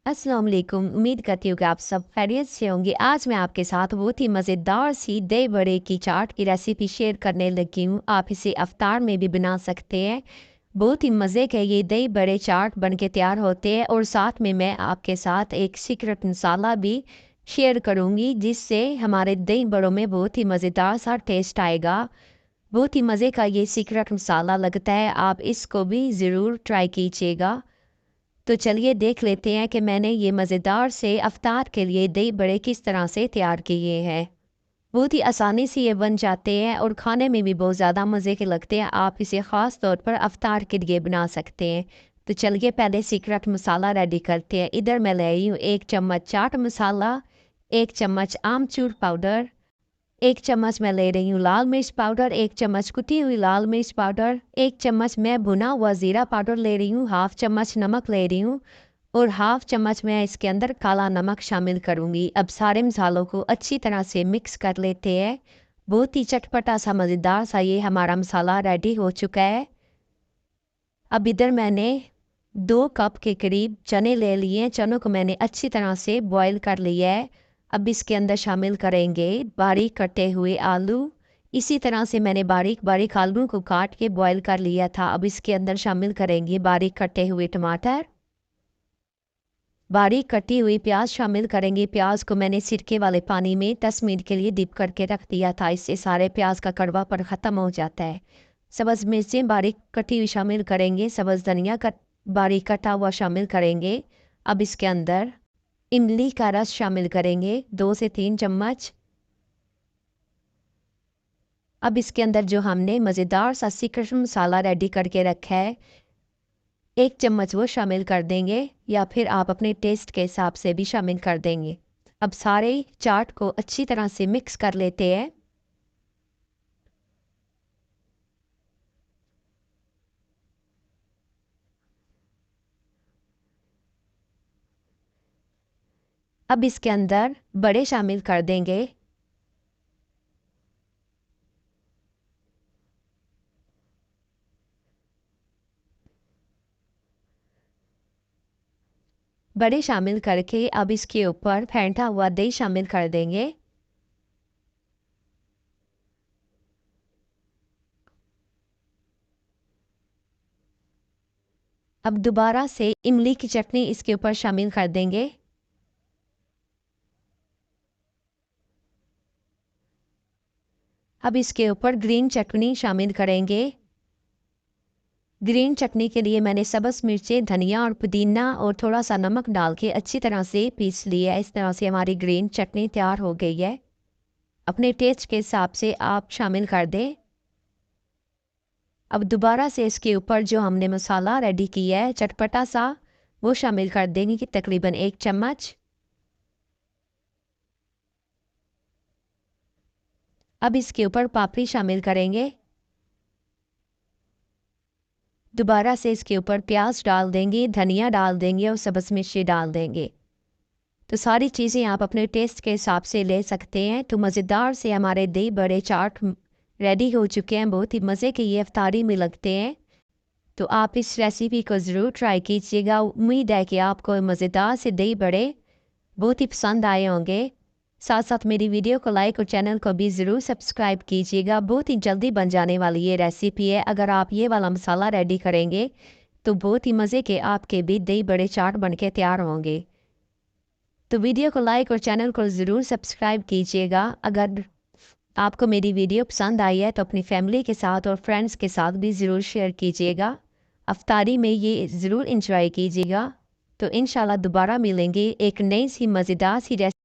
अस्सलाम वालेकुम। उम्मीद करती हूँ कि आप सब खैरियत से होंगे। आज मैं आपके साथ बहुत ही मज़ेदार सी दही बड़े की चाट की रेसिपी शेयर करने लगी हूँ। आप इसे अफ्तार में भी बना सकते हैं। बहुत ही मज़े के ये दही बड़े चाट बन के तैयार होते हैं और साथ में मैं आपके साथ एक सीक्रेट मसाला भी शेयर करूँगी जिससे हमारे दही बड़ों में बहुत ही मज़ेदार सा टेस्ट आएगा। बहुत ही मज़े का ये सीक्रेट मसाला लगता है, आप इसको भी ज़रूर ट्राई कीजिएगा। तो चलिए देख लेते हैं कि मैंने ये मज़ेदार से अफ्तार के लिए दही बड़े किस तरह से तैयार किए हैं। बहुत ही आसानी से ये बन जाते हैं और खाने में भी बहुत ज़्यादा मज़े के लगते हैं। आप इसे ख़ास तौर पर अफ्तार के लिए बना सकते हैं। तो चलिए पहले सीक्रेट मसाला रेडी करते हैं। इधर मैं ले रही हूँ 1 चम्मच चाट मसाला, 1 चम्मच आमचूर पाउडर, 1 चम्मच मैं ले रही हूँ लाल मिर्च पाउडर, 1 चम्मच कुटी हुई लाल मिर्च पाउडर, 1 चम्मच मैं भुना हुआ ज़ीरा पाउडर ले रही हूँ, हाफ चम्मच नमक ले रही हूँ और हाफ चम्मच मैं इसके अंदर काला नमक शामिल करूँगी। अब सारे मसालों को अच्छी तरह से मिक्स कर लेते हैं। बहुत ही चटपटा सा मज़ेदार सा ये हमारा मसाला रेडी हो चुका है। अब इधर मैंने 2 कप के करीब चने ले लिए। चनों को मैंने अच्छी तरह से बॉईल कर लिया है। अब इसके अंदर शामिल करेंगे बारीक कटे हुए आलू। इसी तरह से मैंने बारीक बारीक आलू को काट के बॉईल कर लिया था। अब इसके अंदर शामिल करेंगे बारीक कटे हुए टमाटर, बारीक कटी हुई प्याज शामिल करेंगे। प्याज को मैंने सिरके वाले पानी में 10 मिनट के लिए डिप करके रख दिया था, इससे सारे प्याज का कड़वापन ख़त्म हो जाता है। सब्ज़ मिर्चें बारीक कटी हुई शामिल करेंगे। सब्ज़ धनिया बारीक कटा हुआ शामिल करेंगे। अब इसके अंदर इमली का रस शामिल करेंगे 2 से 3 चम्मच। अब इसके अंदर जो हमने मज़ेदार सा सीक्रेट मसाला रेडी करके रखा है 1 चम्मच वो शामिल कर देंगे या फिर आप अपने टेस्ट के हिसाब से भी शामिल कर देंगे। अब सारे चाट को अच्छी तरह से मिक्स कर लेते हैं। अब इसके अंदर बड़े शामिल कर देंगे। बड़े शामिल करके अब इसके ऊपर फेंटा हुआ दही शामिल कर देंगे। अब दोबारा से इमली की चटनी इसके ऊपर शामिल कर देंगे। अब इसके ऊपर ग्रीन चटनी शामिल करेंगे। ग्रीन चटनी के लिए मैंने सब्ज़ मिर्चें, धनिया और पुदीना और थोड़ा सा नमक डाल के अच्छी तरह से पीस लिया है। इस तरह से हमारी ग्रीन चटनी तैयार हो गई है। अपने टेस्ट के हिसाब से आप शामिल कर दें। अब दोबारा से इसके ऊपर जो हमने मसाला रेडी किया है चटपटा सा वो शामिल कर देंगे कि तकरीबन 1 चम्मच। अब इसके ऊपर पापड़ी शामिल करेंगे। दोबारा से इसके ऊपर प्याज डाल देंगे, धनिया डाल देंगे और सब्ज़ मिर्ची डाल देंगे। तो सारी चीज़ें आप अपने टेस्ट के हिसाब से ले सकते हैं। तो मज़ेदार से हमारे दही बड़े चाट रेडी हो चुके हैं। बहुत ही मज़े के ये इफ्तारी में लगते हैं। तो आप इस रेसिपी को ज़रूर ट्राई कीजिएगा। उम्मीद है कि आपको मज़ेदार से दही बड़े बहुत ही पसंद आए होंगे। साथ साथ मेरी वीडियो को लाइक और चैनल को भी ज़रूर सब्सक्राइब कीजिएगा। बहुत ही जल्दी बन जाने वाली ये रेसिपी है। अगर आप ये वाला मसाला रेडी करेंगे तो बहुत ही मज़े के आपके भी दही बड़े चाट बन के तैयार होंगे। तो वीडियो को लाइक और चैनल को ज़रूर सब्सक्राइब कीजिएगा। अगर आपको मेरी वीडियो पसंद आई है तो अपनी फैमिली के साथ और फ्रेंड्स के साथ भी ज़रूर शेयर कीजिएगा। अफ्तारी में ये ज़रूर इंजॉय कीजिएगा। तो इंशाल्लाह दोबारा मिलेंगे एक नई सी मज़ेदार सी रेसिपी